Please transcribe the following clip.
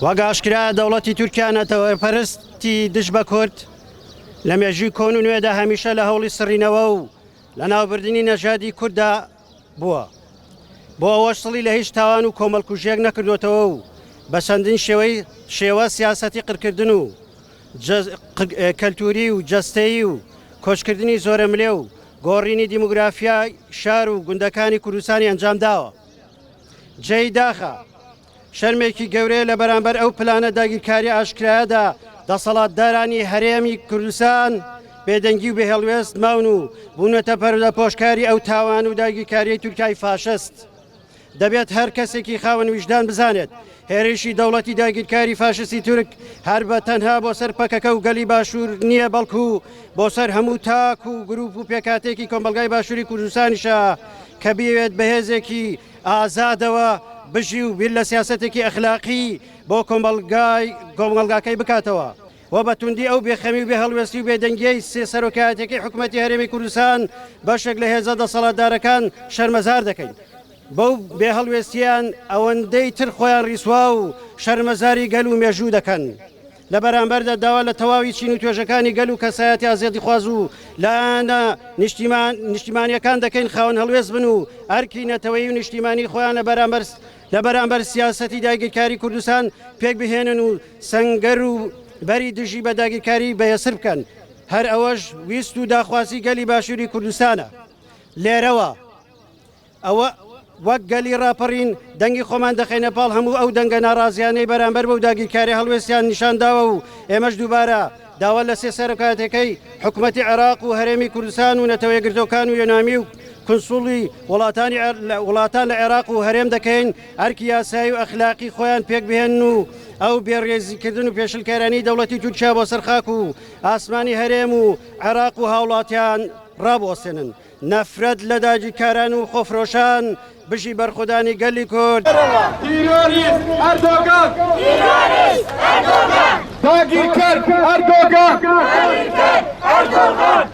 وەگە ئاشکرا دەوڵەتی تورکیا نەتەوەپەرستی دژ بە کورد لە مێژووی کۆن و نوێدا هەمیشە لە هەوڵی سڕینەوە و لە ناوبردننی نەژادی کووردا بووە بۆ ئەوەش سڵی لە هیچ تاوان و کۆمەڵکوژێک نەکردوێتەوە و بە چەندین شێوە سیاسەتی قڕکردن و کەلتوری و جەستەیی و کۆچکردنی زۆرە ملێ و گۆڕینی دیموگرافیا شار و گوندەکانی کوردستانی ئەنجام داوە. جێی داخە شەرمێکی گەورەیە لە بەرامبەر ئەو پلانە داگیرکاری ئاشکرایەدا دەسەڵاتدارانی هەرێمی کوردستان بێدەنگی و بەهێڵوێست ماون و بوونەتە پەرودە پۆشکاری ئەو تاوان و داگیرکاریی تورکای فاشست. دەبێت هەر کەسێکی خاوەن ویژدان بزانێت هێرشی دەوڵەتی داگیرکاری فاشستی تورک هەر بە تەنها بۆ سەر پەکەکە و گەلی باشوور نییە، بەڵکو بۆ سەر هەموو تاک و گروپ و پێکاتێکی کۆمەلگای باشووری کوردستانیشە کە بێوێت بەهێزێکی ئازادەوە بژی و بیر لە سیاسەتێکی ئەخلاقی بۆ کۆمەلگاکەی بکاتەوە و بە توندی ئەو بێخەمی و بێ هەڵوێستی و بێدەنگیەی سێ سەرۆکایەتێکی حکوومەتی هەرێمی کوردستان بەشێک لە هێزە دەسەڵاتدارەکان شەرمەزار دەکەین. بەو بێ هەڵوێستیان ئەوەندەی تر خۆیان ڕیسوا و شەرمەزاری گەل و مێژوو دەکەن. لە بەرامبەردا داوا لە تەواوی چین و توێژەکانی گەل و کەسایەتی ئازێتی خواز و لایەنە نیشتیمانیەکان دەکەین خاوەن هەڵوێست بن و ئەرکی نەتەوەی و نیشتیمانی خۆیان لە بەرامبەر سیاسەتی داگیرکاری کوردستان پێک بهێنن و سەنگەر و بەری دژی بە داگیرکاری بەهێسر بکەن. هەر ئەوەش ویست و داخوازی گەلی باشووری کوردستانە. لێرەوە ئەوە وەک گەلی ڕاپەڕین دەنگی خۆمان دەخینە پاڵ هەموو ئەو دەنگە ناڕازیانەی بەرامبەر بەو داگیرکاری هەڵوێستیان نیشانداوە و ئێمەش دووبارە داوا لە سێ سەرۆکاتەکەی حکوومەتی عێراق و هەرێمی کوردستان و نەتەوەی گردۆکان و یۆنامی و کنسوڵی وڵاتان لە عێراق و هەرێم دەکەین ئەرکی یاسایی و ئەخلاقی خۆیان پێک بهێن و ئەو بێڕێزیکردن و پێشلکارانی دەوڵەتی تورکیا بۆ سەرخاک و ئاسمانی هەرێم و عێراق و هاوڵاتیان ڕابوەسێنن. نەفرەت لە داگیرکاران و خۆفرۆشان بژی بەرخودانی گەلی کورد. تیرۆریست ئەردۆگان! داگیرکەر ئەردۆگان!